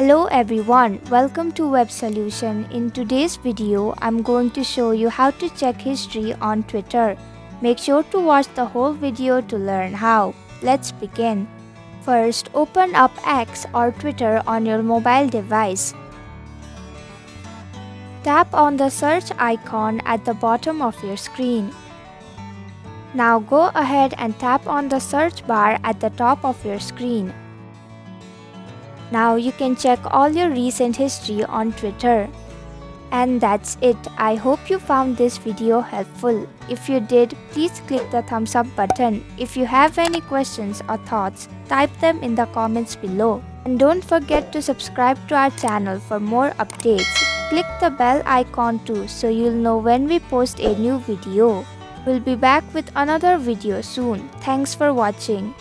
Hello everyone, welcome to Web Solution. In today's video, I'm going to show you how to check history on Twitter. Make sure to watch the whole video to learn how. Let's begin. First, open up X or Twitter on your mobile device. Tap on the search icon at the bottom of your screen. Now go ahead and tap on the search bar at the top of your screen. Now you can check all your recent history on Twitter. And that's it. I hope you found this video helpful. If you did, please click the thumbs up button. If you have any questions or thoughts, type them in the comments below. And don't forget to subscribe to our channel for more updates. Click the bell icon too so you'll know when we post a new video. We'll be back with another video soon. Thanks for watching.